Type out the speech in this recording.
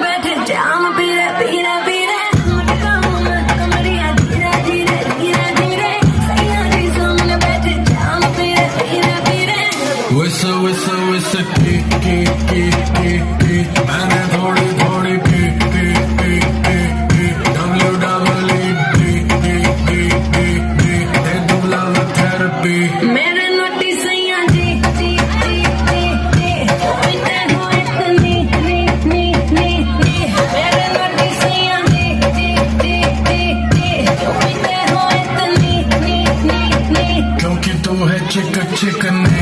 बैठे जाम पीरे पीरे पीरे मटकाऊं मैं कमरिया धीरे धीरे धीरे धीरे सैया जी सामने बैठे जाम पीरे पीरे पीरे Whistle, whistle, whistle, T T T T T मैंने थोड़ी थोड़ी P P P P P WWED दे दूं love therapy मेरे नोटी सैया जी जी जी जी जी पीते हो इतनी नी नी नी नी मेरे नोटी सैया जी जी जी जी जी पीते हो इतनी नी नी नी क्योंकि तू है चिक चिकनी